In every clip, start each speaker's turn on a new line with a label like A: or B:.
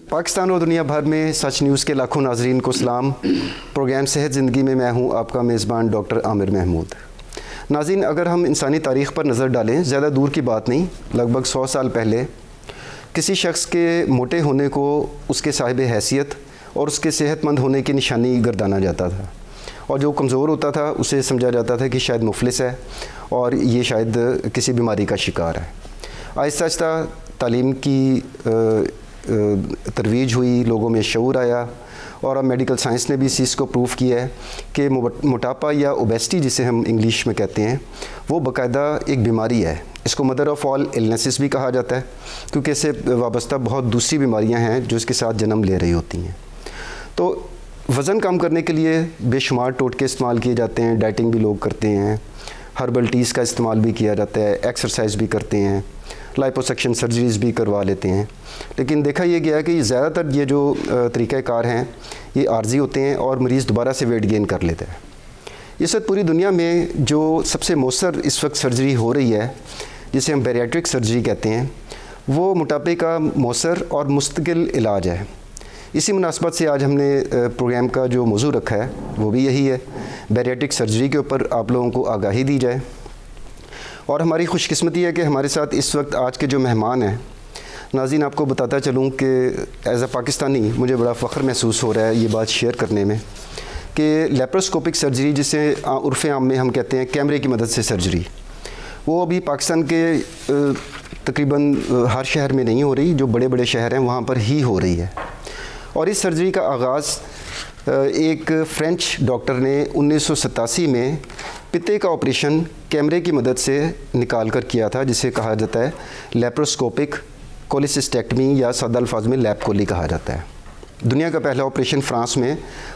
A: پاکستان اور دنیا بھر میں سچ نیوز کے لاکھوں ناظرین کو سلام۔ پروگرام صحت زندگی میں میں ہوں آپ کا میزبان ڈاکٹر عامر محمود۔ ناظرین، اگر ہم انسانی تاریخ پر نظر ڈالیں، زیادہ دور کی بات نہیں، لگ بھگ 100 سال پہلے کسی شخص کے موٹے ہونے کو اس کے صاحب حیثیت اور اس کے صحت مند ہونے کی نشانی گردانا جاتا تھا، اور جو کمزور ہوتا تھا اسے سمجھا جاتا تھا کہ شاید مفلس ہے اور یہ شاید کسی بیماری کا شکار ہے۔ آہستہ آہستہ تعلیم کی ترویج ہوئی، لوگوں میں شعور آیا، اور اب میڈیکل سائنس نے بھی اس چیز کو پروف کیا ہے کہ موٹاپا یا اوبیسٹی جسے ہم انگلش میں کہتے ہیں، وہ باقاعدہ ایک بیماری ہے۔ اس کو مدر آف آل النیسز بھی کہا جاتا ہے، کیونکہ اس سے وابستہ بہت دوسری بیماریاں ہیں جو اس کے ساتھ جنم لے رہی ہوتی ہیں۔ تو وزن کم کرنے کے لیے بے شمار ٹوٹکے استعمال کیے جاتے ہیں، ڈائٹنگ بھی لوگ کرتے ہیں، ہربل ٹیز کا استعمال بھی کیا جاتا ہے، ایکسرسائز بھی کرتے ہیں، لائپوسیکشن سرجریز بھی کروا لیتے ہیں، لیکن دیکھا یہ گیا کہ زیادہ تر یہ جو طریقہ کار ہیں یہ عارضی ہوتے ہیں اور مریض دوبارہ سے ویٹ گین کر لیتا ہے۔ اس وقت پوری دنیا میں جو سب سے مؤثر اس وقت سرجری ہو رہی ہے، جسے ہم بیریاٹرک سرجری کہتے ہیں، وہ موٹاپے کا مؤثر اور مستقل علاج ہے۔ اسی مناسبت سے آج ہم نے پروگرام کا جو موضوع رکھا ہے وہ بھی یہی ہے، بیریاٹرک سرجری کے اوپر آپ لوگوں کو آگاہی دی جائے۔ اور ہماری خوش قسمتی ہے کہ ہمارے ساتھ اس وقت آج کے جو مہمان ہیں، ناظرین آپ کو بتاتا چلوں کہ ایز اے پاکستانی مجھے بڑا فخر محسوس ہو رہا ہے یہ بات شیئر کرنے میں کہ لیپروسکوپک سرجری، جسے عرف عام میں ہم کہتے ہیں کیمرے کی مدد سے سرجری، وہ ابھی پاکستان کے تقریباً ہر شہر میں نہیں ہو رہی، جو بڑے بڑے شہر ہیں وہاں پر ہی ہو رہی ہے۔ اور اس سرجری کا آغاز ایک فرینچ ڈاکٹر نے 1987 میں پتے کا آپریشن کیمرے کی مدد سے نکال کر کیا تھا، جسے کہا جاتا ہے لیپروسکوپک کولیسسٹیکٹمی، یا سادہ الفاظ میں لیپ کولی کہا جاتا ہے۔ دنیا کا پہلا آپریشن فرانس میں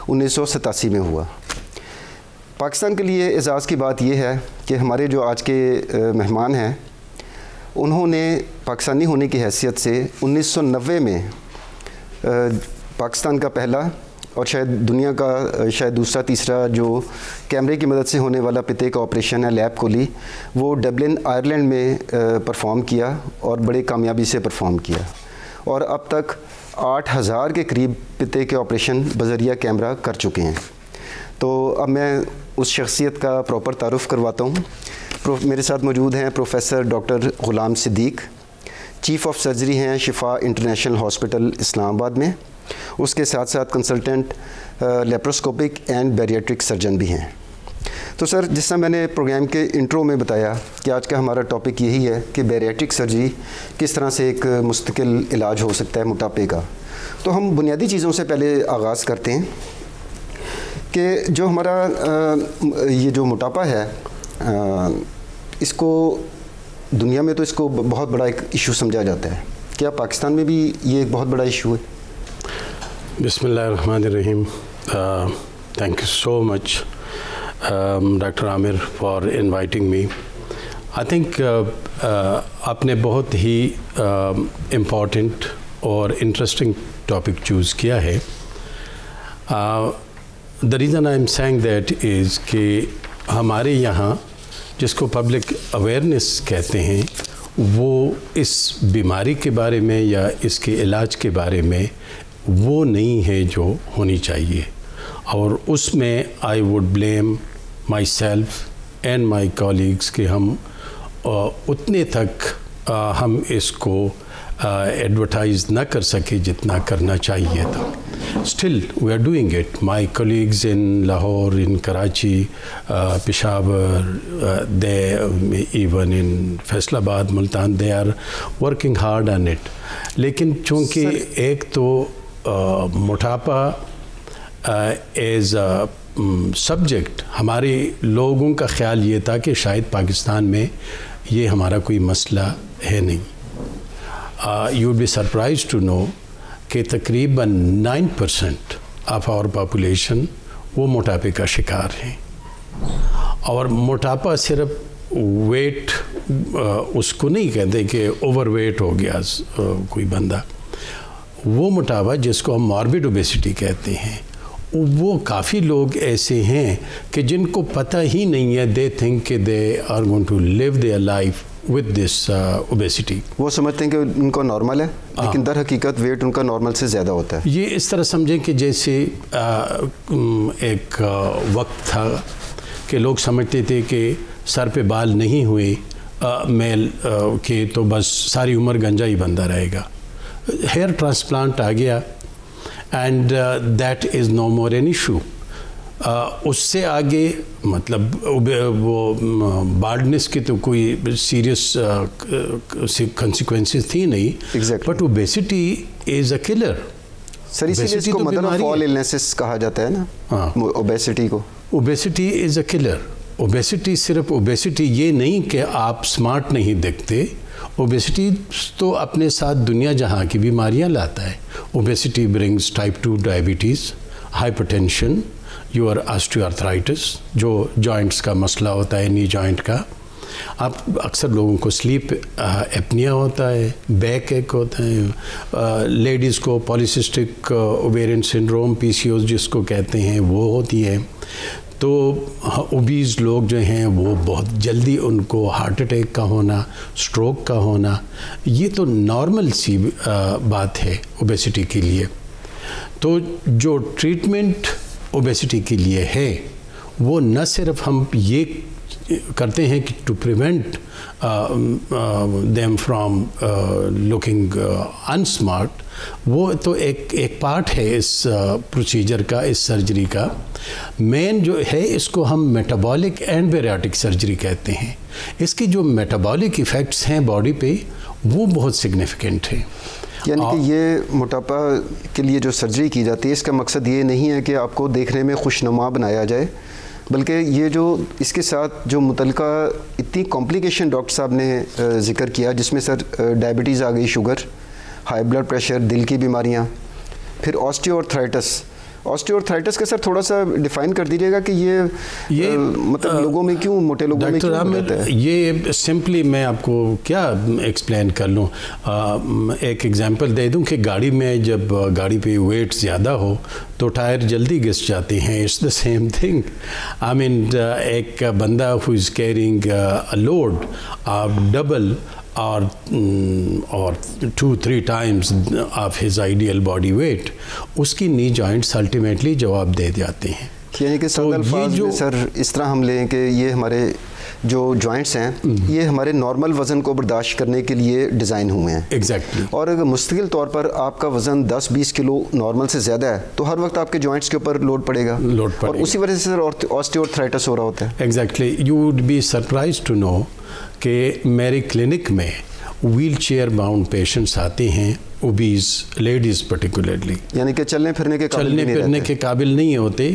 A: 1987 میں ہوا۔ پاکستان کے لیے اعزاز کی بات یہ ہے کہ ہمارے جو آج کے مہمان ہیں انہوں نے پاکستانی ہونے کی حیثیت سے 1990 میں پاکستان کا پہلا اور شاید دنیا کا شاید دوسرا تیسرا جو کیمرے کی مدد سے ہونے والا پتے کا آپریشن ہے لیپ کولی، وہ ڈبلن آئرلینڈ میں پرفارم کیا اور بڑے کامیابی سے پرفارم کیا، اور اب تک 8000 کے قریب پتے کے آپریشن بذریعہ کیمرہ کر چکے ہیں۔ تو اب میں اس شخصیت کا پراپر تعارف کرواتا ہوں۔ میرے ساتھ موجود ہیں professor doctor Ghulam Siddiq, chief of surgery ہیں شفا انٹرنیشنل ہاسپٹل اسلام آباد میں، اس کے ساتھ ساتھ کنسلٹنٹ لیپروسکوپک اینڈ بیریاٹرک سرجن بھی ہیں۔ تو سر، جس طرح میں نے پروگرام کے انٹرو میں بتایا کہ آج کا ہمارا ٹاپک یہی ہے کہ بیریاٹرک سرجری کس طرح سے ایک مستقل علاج ہو سکتا ہے موٹاپے کا، تو ہم بنیادی چیزوں سے پہلے آغاز کرتے ہیں کہ جو ہمارا یہ جو موٹاپا ہے، اس کو دنیا میں تو اس کو بہت بڑا ایک ایشو سمجھا جاتا ہے، کیا پاکستان میں بھی یہ ایک بہت بڑا ایشو ہے؟
B: بسم اللہ الرحمن الرحیم. Thank you so much, Dr. Amir, for inviting me. I think آپ نے بہت ہی امپورٹنٹ اور انٹرسٹنگ ٹاپک چوز کیا ہے. The reason I am saying that is کہ ہمارے یہاں جس کو پبلک اویئرنیس کہتے ہیں، وہ اس بیماری کے بارے میں یا اس کے علاج کے بارے میں وہ نہیں ہے جو ہونی چاہیے، اور اس میں I would blame my self and my colleagues کہ ہم اتنے تک ہم اس کو ایڈورٹائز نہ کر سکے جتنا کرنا چاہیے تھا. Still we are doing it. My colleagues in Lahore, in Karachi, Peshawar, they even in Faisalabad, Multan, they are working hard on it. لیکن چونکہ ایک تو موٹاپا ایز اے سبجیکٹ، ہمارے لوگوں کا خیال یہ تھا کہ شاید پاکستان میں یہ ہمارا کوئی مسئلہ ہے نہیں. You would be surprised to know کہ تقریباً 9% آف آور پاپولیشن وہ موٹاپے کا شکار ہیں. اور موٹاپا صرف ویٹ اس کو نہیں کہتے کہ اوور ویٹ ہو گیا کوئی بندہ. وہ موٹاپا جس کو ہم ماربڈ اوبیسٹی کہتے ہیں، وہ کافی لوگ ایسے ہیں کہ جن کو پتہ ہی نہیں ہے، دے تھنک کہ they are going to leave their life with this obesity.
A: وہ سمجھتے ہیں کہ ان کا نارمل ہے لیکن در حقیقت ویٹ ان کا نارمل سے زیادہ ہوتا ہے.
B: یہ اس طرح سمجھیں کہ جیسے ایک وقت تھا کہ لوگ سمجھتے تھے کہ سر پہ بال نہیں ہوئے میل کے تو بس ساری عمر گنجا ہی بندہ رہے گا. ہیئر ٹرانسپلانٹ آ گیا and that is no more an issue. اس سے آگے مطلب وہ بالڈنس کی تو کوئی سیریس کنسیکوینسز تھی نہیں, but obesity is a killer.
A: Sir اسی لیے اس کو مدر آف آل النیسز کہا جاتا ہے نا اوبیسٹی کو.
B: Obesity is a colour. Obesity صرف اوبیسٹی یہ نہیں کہ آپ سمارٹ نہیں دکھتے, اوبیسٹی تو اپنے ساتھ دنیا جہاں کی بیماریاں لاتا ہے. Obesity brings type 2 diabetes, hypertension, your osteoarthritis جو جوائنٹس کا مسئلہ ہوتا ہے, نی جوائنٹ کا. آپ اکثر لوگوں کو سلیپ ایپنیا ہوتا ہے, بیک ایک ہوتا ہے, لیڈیز کو پالیسسٹک اوویرین سنڈروم PCOS جس کو کہتے ہیں وہ ہوتی ہے. تو اوبیز لوگ جو ہیں وہ بہت جلدی ان کو ہارٹ اٹیک کا ہونا, سٹروک کا ہونا, یہ تو نارمل سی بات ہے اوبیسٹی کے لیے. تو جو ٹریٹمنٹ اوبیسٹی کے لیے ہے وہ نہ صرف ہم یہ کرتے ہیں کہ to prevent them from looking unsmart, وہ تو ایک پارٹ ہے اس پروسیجر کا, اس سرجری کا. مین جو ہے اس کو ہم میٹابولک اینڈ بیریاٹک سرجری کہتے ہیں. اس کی جو میٹابولک ایفیکٹس ہیں باڈی پہ وہ بہت سگنیفیکنٹ ہیں.
A: یعنی کہ یہ موٹاپا کے لیے جو سرجری کی جاتی ہے اس کا مقصد یہ نہیں ہے کہ آپ کو دیکھنے میں خوشنما بنایا جائے, بلکہ یہ جو اس کے ساتھ جو متعلقہ اتنی کمپلیکیشن ڈاکٹر صاحب نے ذکر کیا, جس میں سر ڈائبٹیز آ گئی, شوگر, ہائی بلڈ پریشر, دل کی بیماریاں, پھر آسٹیوآرتھرائٹس. آسٹیوآرتھرائٹس کا سر تھوڑا سا ڈیفائن کر دیجیے گا کہ یہ مطلب لوگوں میں کیوں, موٹے لوگوں میں کیوں رہتا ہے؟
B: یہ سمپلی میں آپ کو کیا ایکسپلین کر لوں. ایک ایگزامپل دے دوں کہ گاڑی میں جب گاڑی پہ ویٹ زیادہ ہو تو ٹائر جلدی گھس جاتے ہیں. It's the same thing. I mean ایک بندہ ہو is carrying load double or 2-3 times of his ideal body weight, اس کی نی جوائنٹس الٹیمیٹلی جواب دے جاتے ہیں.
A: یعنی کہ سادہ الفاظ میں سر اس طرح ہم لیں کہ یہ ہمارے جو جوائنٹس ہیں یہ ہمارے نارمل وزن کو برداشت کرنے کے لیے ڈیزائن ہوئے ہیں.
B: ایگزیکٹلی.
A: اور اگر مستقل طور پر آپ کا وزن 10-20 کلو نارمل سے زیادہ ہے تو ہر وقت آپ کے جوائنٹس کے اوپر لوڈ پڑے گا, اور اسی وجہ سے سر آسٹیوآرتھرائٹس ہو رہا ہوتا ہے.
B: Exactly. You would be surprised to know کہ میرے کلینک میں ویل چیئر باؤنڈ پیشنٹس آتے ہیں, اوبیز لیڈیز پرٹیکولرلی,
A: یعنی کہ چلنے پھرنے کے قابل
B: نہیں ہوتے,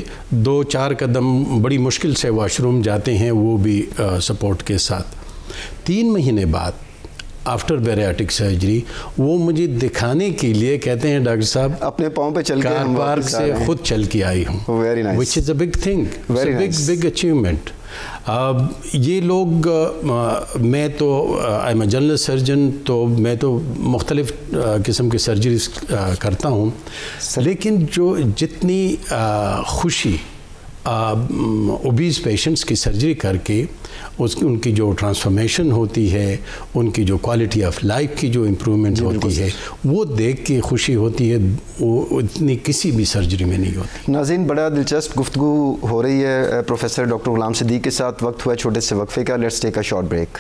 B: 2-4 قدم بڑی مشکل سے واش روم جاتے ہیں, وہ بھی سپورٹ کے ساتھ. 3 مہینے بعد آفٹر بیریاٹک سرجری وہ مجھے دکھانے کے لیے کہتے ہیں ڈاکٹر صاحب
A: اپنے پاؤں پہ چل کے
B: کار پارک سے خود چل کے آئی ہوں, which is a big thing, big achievement. یہ لوگ, میں تو I am a general surgeon, تو میں تو مختلف قسم کی سرجریز کرتا ہوں, لیکن جو جتنی خوشی اوبیز پیشنٹس کی سرجری کر کے ان کی جو ٹرانسفارمیشن ہوتی ہے, ان کی جو کوالٹی آف لائف کی جو امپرومنٹ ہوتی ہے, وہ دیکھ کے خوشی ہوتی ہے, وہ اتنی کسی بھی سرجری میں نہیں ہوتی.
A: ناظرین, بڑا دلچسپ گفتگو ہو رہی ہے پروفیسر ڈاکٹر غلام صدیق کے ساتھ. وقت ہوا ہے چھوٹے سے وقفے کا. Let's take a short break.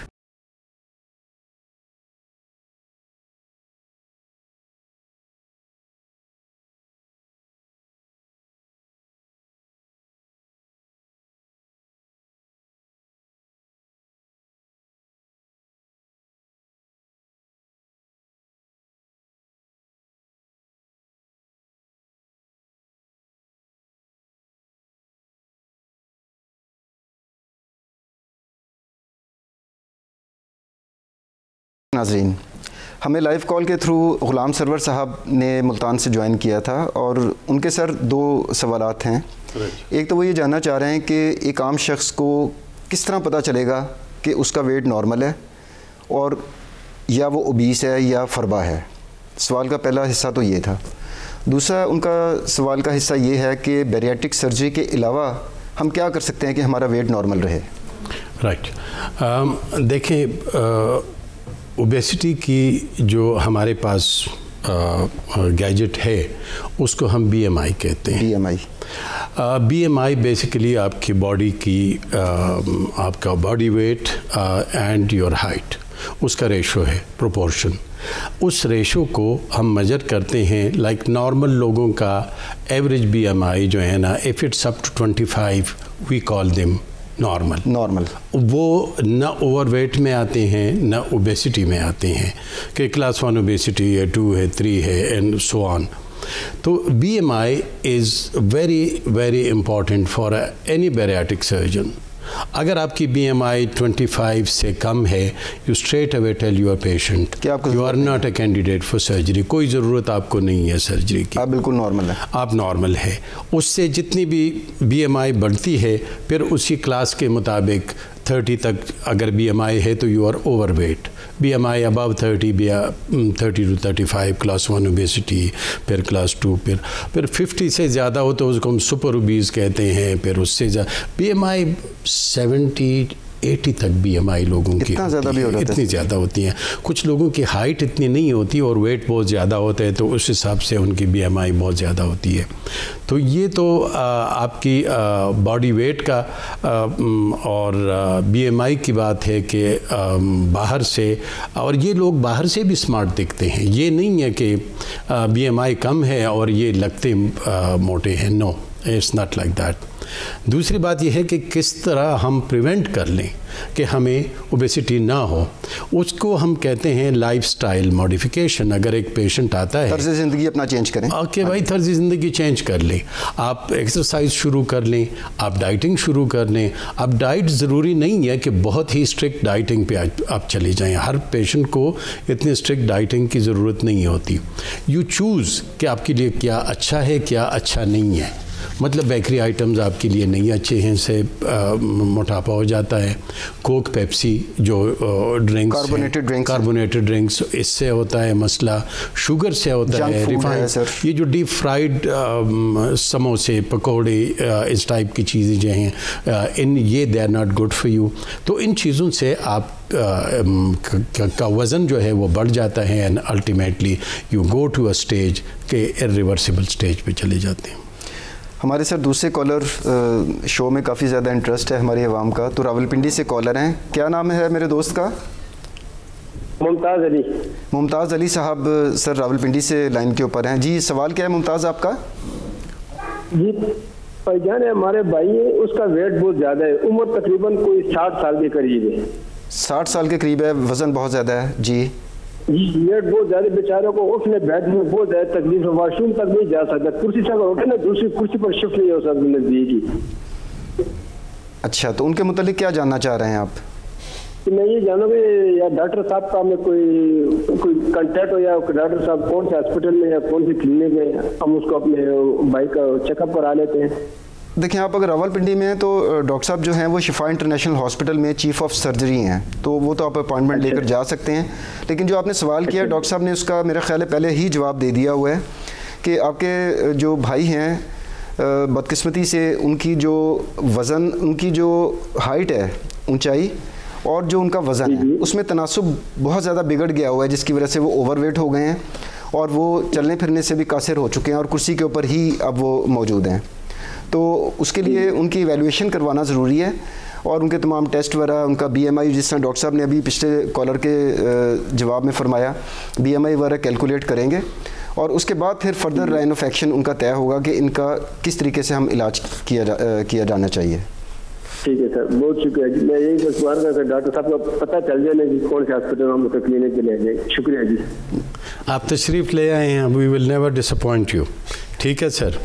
A: ناظرین, ہمیں لائیو کال کے تھرو غلام سرور صاحب نے ملتان سے جوائن کیا تھا, اور ان کے سر 2 سوالات ہیں. ایک تو وہ یہ جاننا چاہ رہے ہیں کہ ایک عام شخص کو کس طرح پتہ چلے گا کہ اس کا ویٹ نارمل ہے اور یا وہ اوبیس ہے یا فربا ہے. سوال کا پہلا حصہ تو یہ تھا. دوسرا ان کا سوال کا حصہ یہ ہے کہ بیریاٹک سرجری کے علاوہ ہم کیا کر سکتے ہیں کہ ہمارا ویٹ نارمل رہے.
B: رائٹ. دیکھیں اوبیسٹی کی جو ہمارے پاس گیجٹ ہے اس کو ہم بی ایم آئی کہتے ہیں. بی ایم آئی بیسیکلی آپ کی باڈی کی آپ کا body weight and your height اس کا ریشو ہے, پروپورشن. اس ریشو کو ہم میجر کرتے ہیں لائک نارمل لوگوں کا ایوریج بی ایم آئی جو ہے نا, if it's up to 25 we call them normal. وہ نہ اوور ویٹ میں آتے ہیں نہ اوبیسٹی میں آتے ہیں کہ کلاس 1 اوبیسٹی ہے, 2 ہے, 3 ہے اینڈ سو آن. تو B M I is very very important for any bariatric surgeon. اگر آپ کی بی ایم آئی 25 سے کم ہے, you straightaway tell your patient you are not a candidate for surgery. کوئی ضرورت آپ کو نہیں ہے سرجری کی,
A: آپ بالکل نارمل ہیں,
B: آپ نارمل ہے. اس سے جتنی بھی بی ایم آئی بڑھتی ہے پھر اسی کلاس کے مطابق 30 تک اگر بی ایم آئی ہے تو you are overweight. B M I above 30 30 to 35 class 1 obesity, پھر کلاس 2, پھر 50 سے زیادہ ہو تو اس کو ہم سپر اوبیز کہتے ہیں. پھر اس سے بی ایم آئی 70 80 تک بی ایم آئی لوگوں کی اتنی زیادہ ہوتی ہیں. کچھ لوگوں کی ہائٹ اتنی نہیں ہوتی اور ویٹ بہت زیادہ ہوتا ہے تو اس حساب سے ان کی بی ایم آئی بہت زیادہ ہوتی ہے. تو یہ تو آپ کی باڈی ویٹ کا اور بی ایم آئی کی بات ہے کہ باہر سے, اور یہ لوگ باہر سے بھی اسمارٹ دکھتے ہیں. یہ نہیں ہے کہ بی ایم آئی کم ہے اور یہ لگتے موٹے ہیں. نو, اٹس ناٹ لائک دیٹ. دوسری بات یہ ہے کہ کس طرح ہم پریونٹ کر لیں کہ ہمیں اوبیسٹی نہ ہو. اس کو ہم کہتے ہیں لائف سٹائل ماڈیفیکیشن. اگر ایک پیشنٹ آتا ہے,
A: طرز زندگی اپنا چینج کریں,
B: کہ بھائی طرز زندگی چینج کر لیں, آپ ایکسرسائز شروع کر لیں, آپ ڈائٹنگ شروع کر لیں. اب ڈائٹ ضروری نہیں ہے کہ بہت ہی اسٹرکٹ ڈائٹنگ پہ آپ چلے جائیں. ہر پیشنٹ کو اتنی اسٹرکٹ ڈائٹنگ کی ضرورت نہیں ہوتی. یو چوز کہ آپ کے لیے کیا اچھا ہے کیا اچھا نہیں ہے. مطلب بیکری آئٹمز آپ کے لیے نہیں اچھے ہیں, سے موٹاپا ہو جاتا ہے. کوک, پیپسی جو ڈرنکس, کاربونیٹڈ ڈرنکس, اس سے ہوتا ہے مسئلہ. شوگر سے ہوتا ہے, ریفائنڈ, یہ جو ڈیپ فرائیڈ سموسے, پکوڑے, اس ٹائپ کی چیزیں جو ہیں یہ they are not good for you. تو ان چیزوں سے آپ کا وزن جو ہے وہ بڑھ جاتا ہے and ultimately you go to a stage کہ ارریورسیبل اسٹیج پہ چلے جاتے ہیں.
A: ہمارے سر دوسرے کالر شو میں کافی زیادہ انٹرسٹ ہے ہماری عوام کا, تو راولپنڈی سے کالر ہیں. کیا نام ہے میرے دوست کا؟
C: ممتاز علی.
A: ممتاز علی صاحب سر راولپنڈی سے لائن کے اوپر ہیں. جی سوال کیا ہے ممتاز آپ کا؟
C: جی بھائی جان, ہمارے بھائی ہیں, اس کا ویٹ بہت زیادہ ہے, عمر تقریباً کوئی 60 سال کے قریب ہے.
A: 60 سال کے قریب ہے, وزن بہت زیادہ ہے. جی
C: ویٹ بہت زیادہ, بیچاروں کو اٹھنے بیٹھنے میں بہت زیادہ تکلیف ہے, واش روم تک نہیں جا سکتا, کرسی سے اگر اٹھے نا دوسری کرسی پر شفٹ نہیں ہو سکتا نزدیک ہی.
A: اچھا, تو ان کے متعلق کیا جاننا چاہ رہے ہیں آپ؟
C: میں یہ جانوں گا یا ڈاکٹر صاحب کا ہمیں کوئی کنٹیکٹ ہو, یا ڈاکٹر صاحب کون سے ہاسپٹل میں یا کون سی کلینک میں ہم اس کو اپنے بھائی کا چیک اپ کرا لیتے ہیں.
A: دیکھیں آپ اگر راولپنڈی میں ہیں تو ڈاکٹر صاحب جو ہیں وہ شفا انٹرنیشنل ہاسپٹل میں چیف آف سرجری ہیں, تو وہ تو آپ اپائنٹمنٹ لے کر جا سکتے ہیں. لیکن جو آپ نے سوال کیا ڈاکٹر صاحب نے اس کا میرا خیال ہے پہلے ہی جواب دے دیا ہوا ہے کہ آپ کے جو بھائی ہیں بدقسمتی سے ان کی جو وزن, ان کی جو ہائٹ ہے, اونچائی, اور جو ان کا وزن ہے اس میں تناسب بہت زیادہ بگڑ گیا ہوا ہے, جس کی وجہ سے وہ اوور ویٹ ہو گئے ہیں اور وہ چلنے پھرنے سے بھی قاصر ہو چکے ہیں اور کرسی کے اوپر ہی اب وہ موجود ہیں. تو اس کے لیے ان کی ایویلویشن کروانا ضروری ہے اور ان کے تمام ٹیسٹ وغیرہ, ان کا بی ایم آئی جس طرح ڈاکٹر صاحب نے ابھی پچھلے کالر کے جواب میں فرمایا, بی ایم آئی وغیرہ کیلکولیٹ کریں گے اور اس کے بعد پھر further line of action in کا طے ہوگا کہ ان کا کس طریقے سے ہم علاج کیا جانا چاہیے.
C: ٹھیک ہے سر, بہت شکریہ جی. میں یہی سوال کرتا ہوں ڈاکٹر صاحب کو پتہ چل جائے نا کہ کون سے ہاسپٹل ہم کو کلینک کے لے جائیں. شکریہ جی.
B: آپ تشریف لے آئے ہیں, we will never disappoint you. ٹھیک ہے سر.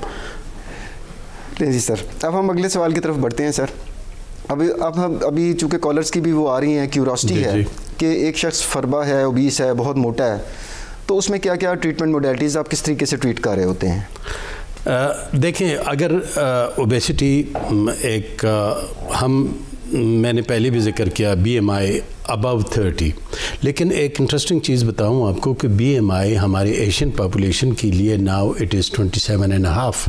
A: جی سر, اب ہم اگلے سوال کی طرف بڑھتے ہیں سر. ابھی چونکہ کالرز کی بھی وہ آ رہی ہیں, کیوریوسٹی ہے کہ ایک شخص فربا ہے, اوبیس ہے, بہت موٹا ہے, تو اس میں کیا کیا ٹریٹمنٹ موڈیلٹیز آپ کس طریقے سے ٹریٹ کر رہے ہوتے ہیں؟
B: دیکھیں, اگر اوبیسٹی ایک میں نے پہلے بھی ذکر کیا بی ایم آئی ابو 30, لیکن ایک انٹرسٹنگ چیز بتاؤں آپ کو کہ بی ایم آئی ہمارے ایشین پاپولیشن کے لیے ناؤ اٹ از 27.5.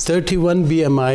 B: 31 BMI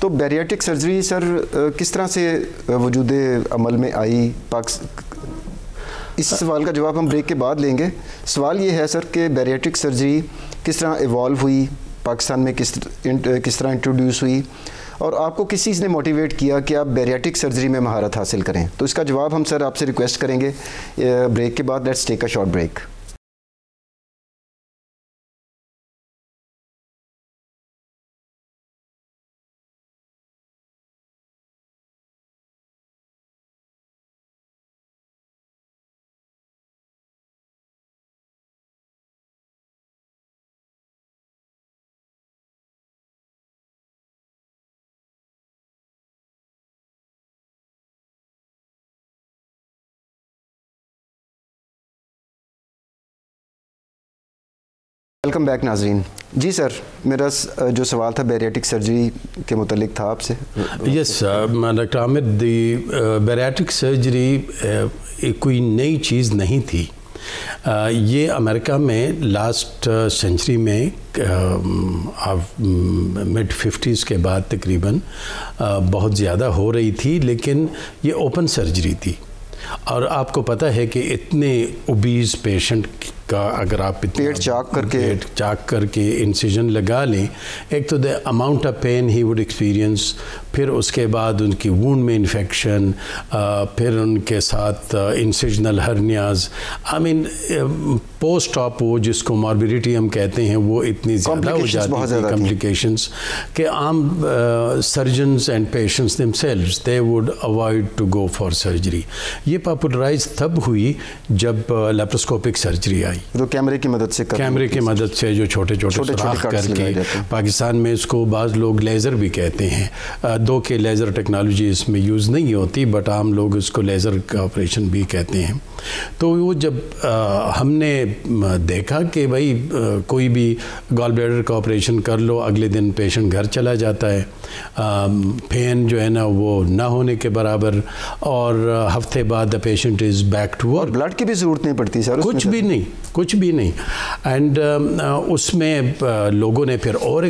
A: تو بیریاٹک سرجری سر کس طرح سے وجود عمل میں آئی اس سوال کا جواب ہم بریک کے بعد لیں گے. سوال یہ ہے سر کہ بیریاٹک سرجری کس طرح ایوالو ہوئی, پاکستان میں کس طرح انٹروڈیوس ہوئی, اور آپ کو کس چیز نے موٹیویٹ کیا کہ آپ بیریاٹک سرجری میں مہارت حاصل کریں؟ تو اس کا جواب ہم سر آپ سے ریکویسٹ کریں گے بریک کے بعد. Let's take a short break. Welcome back ناظرین. جی سر, میرا جو سوال تھا بیریاٹک سرجری کے متعلق تھا آپ سے.
B: یس ڈاکٹر عامر, دی بیریاٹک سرجری کوئی نئی چیز نہیں تھی. یہ امریکہ میں لاسٹ سینچری میں مڈ 50s کے بعد تقریباً بہت زیادہ ہو رہی تھی, لیکن یہ اوپن سرجری تھی. اور آپ کو پتہ ہے کہ اتنے اوبیز پیشنٹ کا اگر آپ
A: پیٹ چاک
B: کر کے انسیجن لگا لیں, ایک تو the amount of pain he would experience, پھر اس کے بعد ان کی وونڈ میں انفیکشن, پھر ان کے ساتھ انسیجنل ہرنیاز, آئی مین پوسٹ آپ وہ جس کو ماربیڈیٹی ہم کہتے ہیں وہ اتنی زیادہ ہو جاتی تھی, کمپلیکیشنز, کہ عام surgeons and patients themselves they would avoid to go for surgery. یہ پاپولرائز تب ہوئی جب لیپروسکوپک سرجری آئی,
A: تو کیمرے کی مدد سے
B: جو چھوٹے سوراخ کر کے, پاکستان میں اس کو بعض لوگ لیزر بھی کہتے ہیں, دو کہ لیزر ٹیکنالوجی اس میں یوز نہیں ہوتی, بٹ عام لوگ اس کو لیزر کا آپریشن بھی کہتے ہیں. تو وہ جب ہم نے دیکھا کہ بھائی کوئی بھی گال بلیڈر کا آپریشن کر لو, اگلے دن پیشنٹ گھر چلا جاتا ہے, پین جو ہے نا وہ نہ ہونے کے برابر, اور ہفتے بعد the patient is back to work.
A: Blood کی بھی ضرورت نہیں پڑتی سر,
B: کچھ بھی نہیں. اینڈ اس میں لوگوں نے پھر اور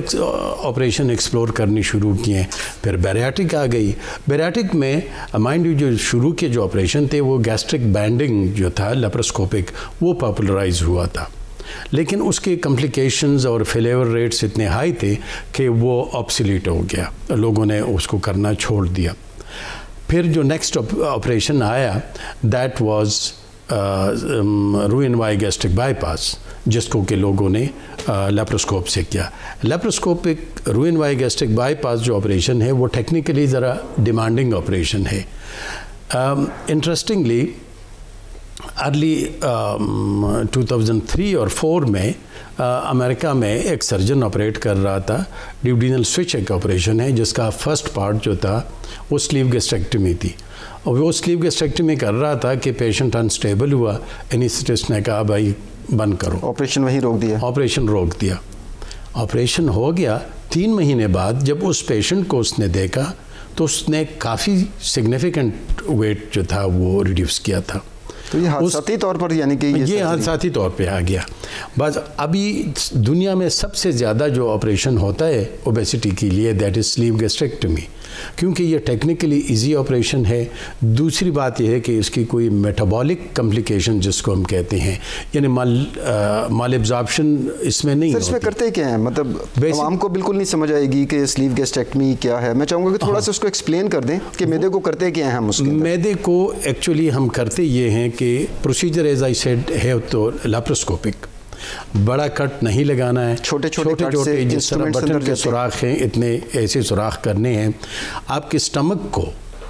B: آپریشن ایکسپلور کرنی شروع کیے. پھر بیریاٹک آ گئی. بیریاٹک میں مائنڈ یو جو شروع کے جو آپریشن تھے وہ گیسٹرک بینڈنگ جو تھا لیپروسکوپک, وہ پاپولرائز ہوا تھا, لیکن اس کے کمپلیکیشنز اور فیلیور ریٹس اتنے ہائی تھے کہ وہ آبسلیٹ ہو گیا, لوگوں نے اس کو کرنا چھوڑ دیا. پھر جو نیکسٹ آپریشن آیا دیٹ واز روئن وائی گیسٹرک بائی پاس, جس کو کہ لوگوں نے لیپروسکوپ سے کیا. لیپروسکوپک روئن وائی گیسٹرک بائی پاس جو آپریشن ہے وہ ٹیکنیکلی ذرا ڈیمانڈنگ آپریشن ہے. انٹرسٹنگلی ارلی 2003 اور 4 میں امریکہ میں ایک سرجن آپریٹ کر رہا تھا. ڈیوڈینل سوئچ ایک آپریشن ہے جس کا فرسٹ پارٹ جو تھا وہ سلیو گیسٹریکٹمی تھی, اور وہ سلیو گیسٹریکٹمی کر رہا تھا کہ پیشنٹ انسٹیبل ہوا. اینیسٹسٹ نے کہا بھائی بند کرو,
A: آپریشن وہیں روک دیا. آپریشن ہو گیا. 3 مہینے بعد جب اس پیشنٹ کو اس نے دیکھا تو اس نے کافی سگنیفیکنٹ ویٹ جو تھا وہ ریڈیوس کیا تھا. تو یہ حادثاتی طور پر یعنی کہ
B: یہ حادثاتی طور پہ آ گیا. بس ابھی دنیا میں سب سے زیادہ جو آپریشن ہوتا ہے اوبیسٹی کے لیے دیٹ از سلیو گیسٹریکٹمی, کیونکہ یہ ٹیکنیکلی ایزی آپریشن ہے. دوسری بات یہ ہے کہ اس کی کوئی میٹابولک کمپلیکیشن جس کو ہم کہتے ہیں, یعنی مال ایبزارپشن اس میں نہیں ہوتی.
A: اس میں کرتے کیا ہیں, مطلب عوام کو بالکل نہیں سمجھ آئے گی کہ سلیو گیسٹریکٹمی کیا ہے. میں چاہوں گا کہ تھوڑا سا اس کو ایکسپلین کر دیں کہ میدے کو کرتے کیا ہیں ہم. اس
B: میدے کو ایکچولی ہم کرتے یہ ہیں کہ پروسیجر ایز آئی سیڈ ہے تو لیپروسکوپک, بڑا کٹ نہیں لگانا ہے, چھوٹے جس طرح بٹن کے سوراخ ہیں اتنے ایسے سوراخ کرنے ہیں. آپ کے اسٹمک کو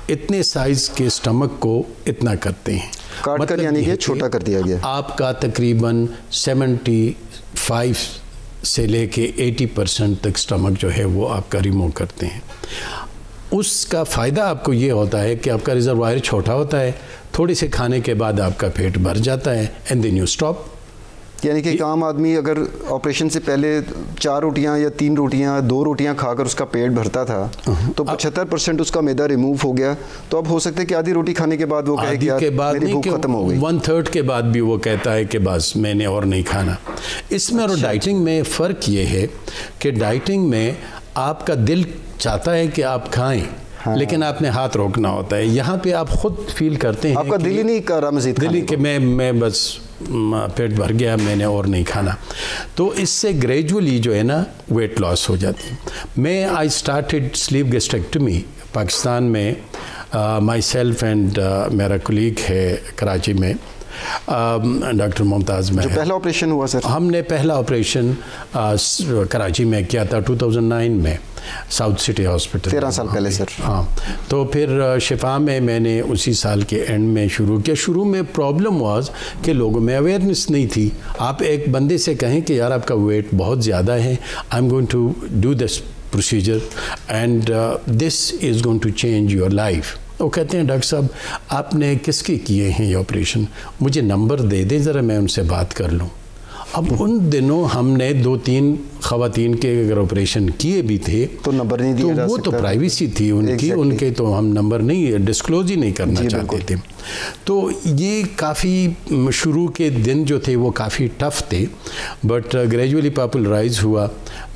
B: اتنے سائز کے اسٹمک کو اتنا کرتے ہیں,
A: کاٹ کر یعنی کہ چھوٹا کر دیا گیا.
B: آپ کا تقریباً 75 سے لے کے 80% تک اسٹمک جو ہے وہ آپ کا ریموو کرتے ہیں. اس کا فائدہ آپ کو یہ ہوتا ہے کہ آپ کا ریزروائر چھوٹا ہوتا ہے, تھوڑے سے کھانے کے بعد آپ کا پیٹ بھر جاتا ہے, اینڈ دین یو اسٹاپ.
A: یعنی کہ ایک عام آدمی اگر آپریشن سے پہلے 4 روٹیاں یا 3 روٹیاں 2 روٹیاں کھا کر اس کا پیٹ بھرتا تھا تو 75% اس کا میدا ریموو ہو گیا, تو اب ہو سکتا ہے کہ آدھی روٹی کھانے کے بعد وہ کہے کہ میری بھوک ختم ہو گئی.
B: 1/3 کے بعد بھی وہ کہتا ہے کہ بس میں نے اور نہیں کھانا. اس میں اور ڈائٹنگ میں فرق یہ ہے کہ ڈائٹنگ میں آپ کا دل چاہتا ہے کہ آپ کھائیں لیکن آپ نے ہاتھ روکنا ہوتا ہے. یہاں پہ آپ خود فیل کرتے ہیں
A: آپ کا دل ہی نہیں کر رہا مزید
B: دل ہی کہ میں بس پیٹ بھر گیا, میں نے اور نہیں کھانا. تو اس سے گریجولی جو ہے نا ویٹ لاس ہو جاتی ہے. آئی اسٹارٹیڈ سلیپ گیسٹریکٹمی پاکستان میں. مائی سیلف اینڈ میرا کولیگ ہے کراچی میں, ڈاکٹر ممتاز میں.
A: پہلا آپریشن ہوا سر,
B: ہم نے پہلا آپریشن کراچی میں کیا تھا 2009 میں, ساؤتھ سٹی ہاسپٹل.
A: 13 سال پہلے سر.
B: ہاں, تو پھر شفا میں نے اسی سال کے اینڈ میں شروع کیا. شروع میں پرابلم واز کہ لوگوں میں اویئرنیس نہیں تھی. آپ ایک بندے سے کہیں کہ یار آپ کا ویٹ بہت زیادہ ہے, I am going to do this procedure and this is going to change your life. وہ کہتے ہیں ڈاکٹر صاحب آپ نے کس کے کیے ہیں یہ آپریشن, مجھے نمبر دے دیں ذرا میں ان سے بات کر لوں. اب ان دنوں ہم نے 2-3 خواتین کے اگر آپریشن کیے بھی تھے
A: تو نمبر نہیں دیا جا سکتا.
B: وہ تو پرائیویسی تھی ان کی, ان کے تو ہم نمبر نہیں ڈسکلوز ہی نہیں کرنا چاہتے تھے. تو یہ کافی شروع کے دن جو تھے وہ کافی ٹف تھے, بٹ گریجولی پاپولرائز ہوا.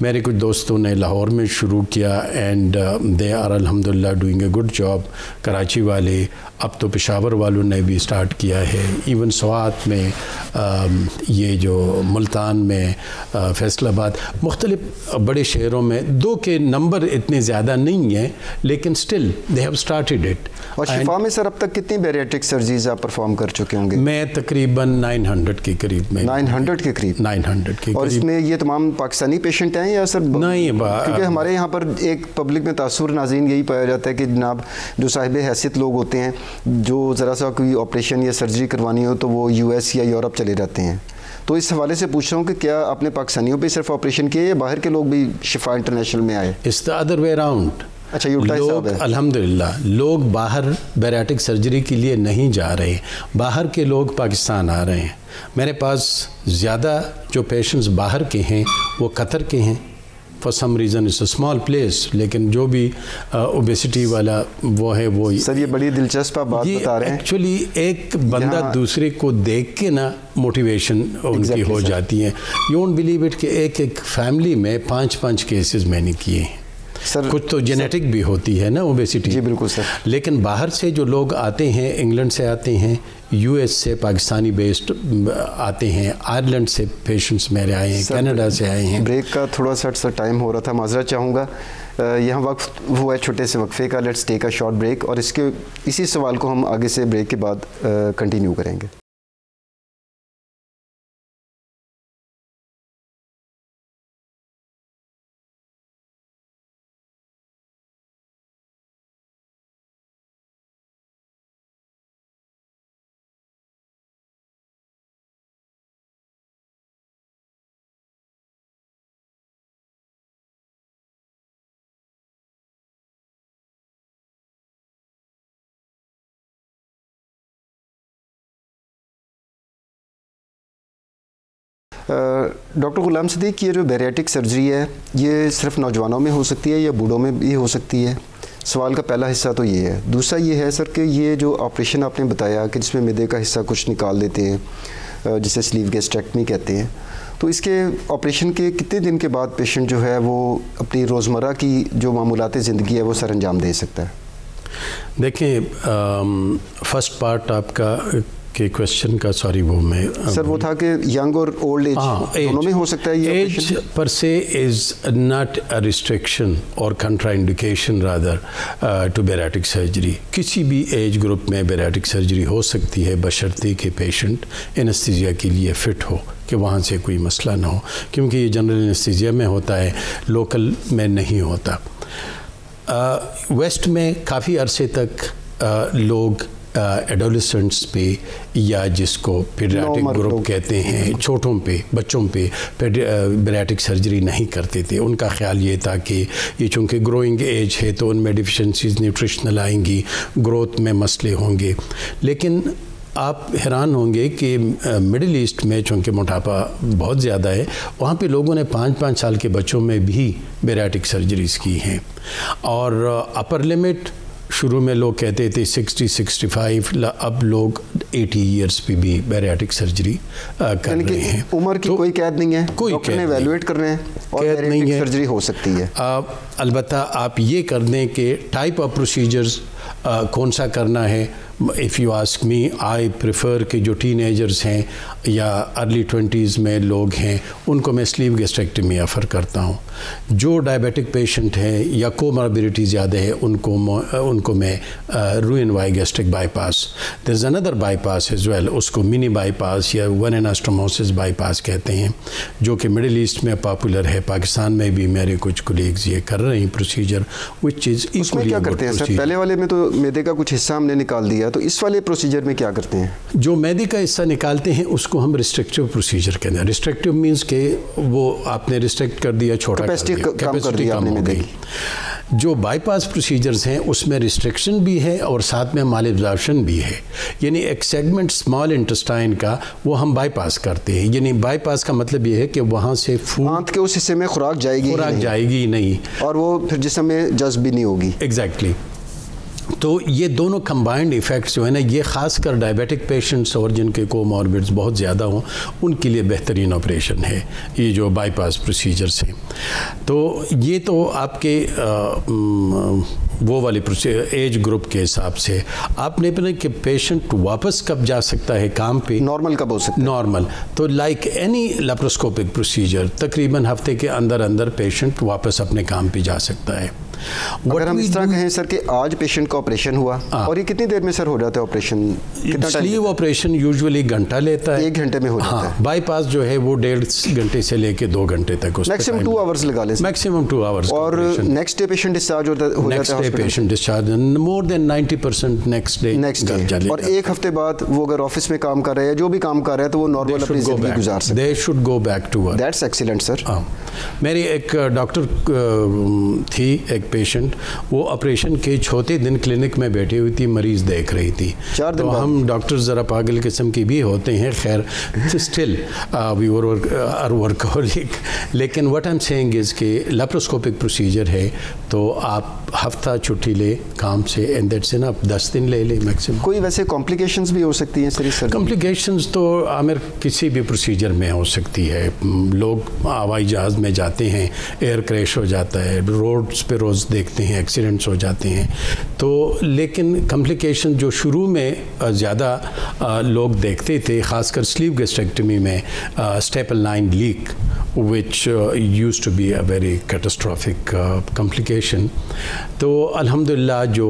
B: میرے کچھ دوستوں نے لاہور میں شروع کیا اینڈ دے آر الحمدللہ doing a good job. Karachi والے, اب تو پشاور والوں نے بھی اسٹارٹ کیا ہے, ایون سوات میں, یہ جو ملتان میں, فیصل آباد, مختلف بڑے شہروں میں. 2 کے نمبر اتنے زیادہ نہیں ہیں لیکن still they have started it.
A: اور شفا میں سر اب تک کتنی بیریٹرک سرجریز آپ پرفارم کر چکے ہوں گے؟
B: میں تقریباً 900 کے قریب میں.
A: 900 کے قریب.
B: 900 کے.
A: اور اس میں یہ تمام پاکستانی پیشنٹ ہیں یا سر؟
B: نہیں,
A: کیونکہ ہمارے یہاں پر ایک پبلک میں تاثر ناظرین یہی پایا جاتا ہے کہ جناب جو صاحب حیثیت لوگ ہوتے ہیں, جو ذرا سا کوئی آپریشن یا سرجری کروانی ہو تو وہ US یا یورپ چلے جاتے ہیں. تو اس حوالے سے پوچھ رہا ہوں کہ کیا آپ نے پاکستانیوں پہ صرف آپریشن کیے یا باہر کے لوگ بھی شفا انٹرنیشنل میں آئے؟
B: It's the other way around.
A: اچھا, یہ الٹا حساب ہے.
B: الحمدللہ لوگ باہر بیریٹک سرجری کے لیے نہیں جا رہے, باہر کے لوگ پاکستان آ رہے ہیں. میرے پاس زیادہ جو پیشنٹس باہر کے ہیں وہ قطر کے ہیں. For some reason it's a small place, لیکن جو بھی اوبیسٹی والا وہ ہے وہ.
A: سر یہ بڑی دلچسپ بات بتا رہے ہیں.
B: ایکچولی ایک بندہ دوسرے کو دیکھ کے نا موٹیویشن ان کی ہو جاتی ہے. یو وونٹ بلیو اٹ کہ ایک فیملی میں 5 کیسز میں نے کیے ہیں. سر کچھ تو جینیٹک بھی ہوتی ہے نا اوبیسٹی.
A: جی بالکل سر.
B: لیکن باہر سے جو لوگ آتے ہیں, انگلینڈ سے آتے ہیں, US سے پاکستانی بیسڈ آتے ہیں, آئرلینڈ سے پیشنٹس میرے آئے ہیں, کینیڈا سے آئے ہیں.
A: بریک کا تھوڑا سا ٹائم ہو رہا تھا, معذرت چاہوں گا. یہاں وقت ہوا ہے چھوٹے سے وقفے کا. Let's take a short break اور اسی سوال کو ہم آگے سے بریک کے بعد کنٹینیو کریں گے. ڈاکٹر غلام صدیق, یہ جو بیریٹک سرجری ہے یہ صرف نوجوانوں میں ہو سکتی ہے یا بوڑھوں میں بھی ہو سکتی ہے؟ سوال کا پہلا حصہ تو یہ ہے. دوسرا یہ ہے سر کہ یہ جو آپریشن آپ نے بتایا کہ جس میں معدے کا حصہ کچھ نکال دیتے ہیں جسے سلیپ گیسٹریکٹمی کہتے ہیں, تو اس کے آپریشن کے کتنے دن کے بعد پیشنٹ جو ہے وہ اپنی روزمرہ کی جو معمولات زندگی ہے وہ سر انجام دے سکتا ہے؟
B: دیکھیں, فرسٹ پارٹ آپ کا کہ کوشچن کا, سوری وہ میں
A: سر وہ تھا کہ ینگ اور اولڈ ایج دونوں میں ہو سکتا ہے یہ
B: ایج پر سے از ناٹ اے ریسٹرکشن اور کنٹرا انڈیکیشن رادر ٹو بیریٹک سرجری. کسی بھی ایج گروپ میں بیریٹک سرجری ہو سکتی ہے بشرطے کہ پیشنٹ انستھیزیا کے لیے فٹ ہو, کہ وہاں سے کوئی مسئلہ نہ ہو, کیونکہ یہ جنرل انستھیزیا میں ہوتا ہے, لوکل میں نہیں ہوتا. ویسٹ میں کافی عرصے تک لوگ ایڈولسنٹس پہ یا جس کو پیڈیاٹرک گروپ کہتے ہیں, چھوٹوں پہ, بچوں پہ بیریٹک سرجری نہیں کرتے تھے. ان کا خیال یہ تھا کہ یہ چونکہ گروئنگ ایج ہے تو ان میں ڈیفیشنسیز نیوٹریشنل آئیں گی, گروتھ میں مسئلے ہوں گے. لیکن آپ حیران ہوں گے کہ مڈل ایسٹ میں چونکہ موٹاپا بہت زیادہ ہے, وہاں پہ لوگوں نے 5 سال کے بچوں میں بھی بیریٹک سرجریز کی ہیں. اور اپر لمٹ شروع میں لوگ کہتے تھے 60-65، اب لوگ 80 ایئرس پہ بھی بیریاٹک سرجری کر رہے ہیں.
A: عمر کی کوئی قید نہیں ہے،
B: کوئی
A: ڈاکٹر نے ایویلویٹ کر رہے ہیں اور بیریاٹک سرجری ہو سکتی ہے.
B: البتہ آپ یہ کر دیں کہ ٹائپ آف پروسیجرز کون سا کرنا ہے. If you ask me, I prefer کہ جو ٹین ایجرز ہیں یا ارلی 20s میں لوگ ہیں ان کو میں سلیو گیسٹریکٹمی آفر کرتا ہوں. جو ڈائبیٹک پیشنٹ ہیں یا کوماربیڈیٹی زیادہ ہے ان کو میں roux en Y gastric bypass, there is اندر بائی پاس ایز ویل، اس کو منی بائی پاس یا ون اناسٹوموسس بائی پاس کہتے ہیں، جو کہ مڈل ایسٹ میں پاپولر ہے. پاکستان میں بھی میرے کچھ کولیگز یہ کر رہے ہیں پروسیجر، وچ از
A: اس میں کیا کرتے ہیں سر؟ پہلے والے میں تو میدے کا کچھ حصہ ہم نے نکال دیا، تو اس والے پروسیجر میں کیا کرتے ہیں؟ جو
B: میدے کا حصہ نکالتے ہیں اس کو ہم ریسٹرکٹیو پروسیجر کہتے ہیں. ریسٹرکٹیو مینس کہ وہ آپ نے ریسٹرکٹ کر دیا، چھوٹا کیپیسٹی کم ہو گئی. جو بائی پاس پروسیجرز ہیں اس میں ریسٹرکشن بھی ہے اور ساتھ میں مال ابزارپشن بھی ہے، یعنی ایک سیگمنٹ اسمال انٹسٹائن کا وہ ہم بائی پاس کرتے ہیں. یعنی بائی پاس کا مطلب یہ ہے کہ وہاں سے
A: آنت کے اس حصے میں خوراک جائے گی نہیں اور وہ پھر جسم میں جذب بھی نہیں ہوگی.
B: ایگزیکٹلی. تو یہ دونوں کمبائنڈ ایفیکٹس جو ہے نا، یہ خاص کر ڈائبیٹک پیشنٹس اور جن کے کوماربڈز بہت زیادہ ہوں ان کے لیے بہترین آپریشن ہے یہ جو بائی پاس پروسیجرز ہیں. تو یہ تو آپ کے وہ والے ایج گروپ کے حساب سے آپ نے پتا کہ پیشنٹ واپس کب جا سکتا ہے کام پہ،
A: نارمل کب ہو سکتا ہے؟
B: نارمل تو لائک اینی لیپروسکوپک پروسیجر تقریباً ہفتے کے اندر پیشنٹ واپس اپنے کام پہ جا سکتا ہے.
A: اگر ہم اس طرح کہیں سر کہ آج پیشنٹ کا آپریشن ہوا اور یہ کتنی دیر میں سر ہو جاتا ہے آپریشن؟
B: سلیو آپریشن یوزولی گھنٹہ لیتا ہے،
A: 1 گھنٹے میں ہو جاتا ہے.
B: بائی پاس جو ہے وہ 1.5 گھنٹے سے لے کے 2 گھنٹے تک،
A: میکسیمم 2 آورز لگا لیں،
B: میکسیمم 2 آورز. اور
A: نیکسٹ ڈے پیشنٹ ڈسچارج ہو جاتا ہے.
B: نیکسٹ ڈے پیشنٹ ڈسچارج مور دین 90% نیکسٹ ڈے.
A: اور 1 ہفتے بعد وہ اگر آفس میں کام کر رہے ہیں، جو بھی کام کر رہے ہیں، تو وہ نارمل اپنی زندگی گزار سکتے ہیں.
B: They should go back to work.
A: That's excellent sir.
B: میری ایک ڈاکٹر تھی، ایک پیشنٹ، وہ آپریشن کے چوتھے دن کلینک میں بیٹھی ہوئی تھی، مریض دیکھ رہی تھی. تو ہم ڈاکٹر ذرا پاگل قسم کی بھی ہوتے ہیں، خیر اسٹل وی آر ورکہولک. لیکن what I am seeing is کہ لیپروسکوپک پروسیجر ہے تو آپ ہفتہ چھٹی لے کام سے اینڈ دیٹس انف، 10 دن لے لیں میکسیمم.
A: کوئی ویسے کمپلیکیشنز بھی ہو سکتی ہیں سر؟
B: کمپلیکیشنز تو عامر کسی بھی پروسیجر میں ہو سکتی ہے. لوگ ہوائی جہاز میں جاتے ہیں، ایئر کریش ہو جاتا ہے، روڈز پہ روز دیکھتے ہیں ایکسیڈنٹس ہو جاتے ہیں. تو لیکن کمپلیکیشن جو شروع میں زیادہ لوگ دیکھتے تھے، خاص کر سلیو گیسٹریکٹمی میں، staple line leak which used to be a very catastrophic complication. تو الحمدللہ جو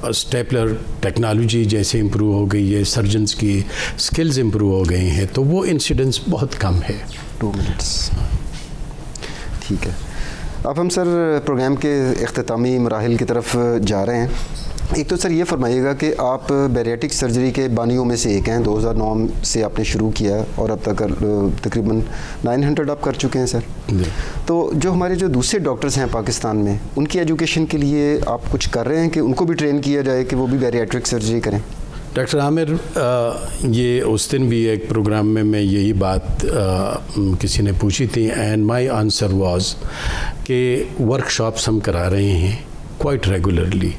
B: اسٹیپلر ٹیکنالوجی جیسے امپروو ہو گئی ہے، سرجنز کی سکلز امپروو ہو گئی ہیں، تو وہ انسیڈنس بہت کم ہے.
A: 2 منٹس. ٹھیک ہے. اب ہم سر پروگرام کے اختتامی مراحل کی طرف جا رہے ہیں. ایک تو سر یہ فرمائیے گا کہ آپ بیریاٹک سرجری کے بانیوں میں سے ایک ہیں. 2009 سے آپ نے شروع کیا اور اب تک تقریباً 900 آپ کر چکے ہیں سر. تو جو ہمارے جو دوسرے ڈاکٹرز ہیں پاکستان میں، ان کی ایجوکیشن کے لیے آپ کچھ کر رہے ہیں کہ ان کو بھی ٹرین کیا جائے کہ وہ بھی بیریاٹرک سرجری کریں؟
B: ڈاکٹر عامر، یہ اس دن بھی ایک پروگرام میں یہی بات کسی نے پوچھی تھی، اینڈ مائی آنسر واز کہ ورک شاپس ہم کرا رہے ہیں کوائٹ ریگولرلی،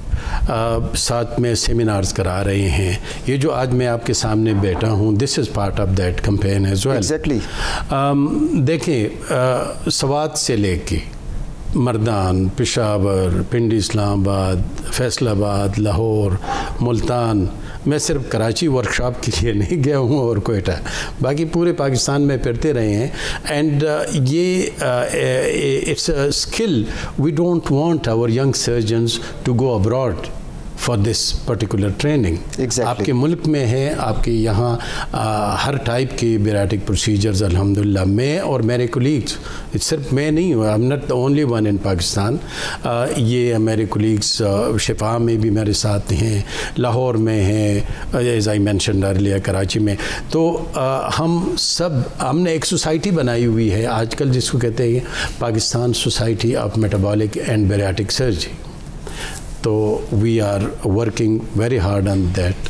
B: ساتھ میں سیمینارز کرا رہے ہیں. یہ جو آج میں آپ کے سامنے بیٹھا ہوں، this is part of that campaign as well.
A: Exactly.
B: دیکھیں، سوات سے لے کے مردان، پشاور، پنڈی، اسلام آباد، فیصل آباد، لاہور، ملتان، میں صرف کراچی ورک شاپ کے لیے نہیں گیا ہوں اور کوئٹہ، باقی پورے پاکستان میں پھرتے رہے ہیں. اینڈ یہ it's a skill. We don't want our young surgeons to go abroad for this particular training. آپ کے ملک میں ہے، آپ کے یہاں ہر ٹائپ کے بیریاٹک پروسیجرز الحمدللہ. میں اور میرے کولیگز، صرف میں نہیں ہوں، I am not the only one in Pakistan. یہ میرے کولیگز شفا میں بھی میرے ساتھ ہیں، لاہور میں ہیں، as I mentioned earlier Karachi میں. تو ہم نے ایک سوسائٹی بنائی ہوئی ہے آج کل جس کو کہتے ہیں Pakistan society of metabolic and bariatric surgery. تو we are working very hard on that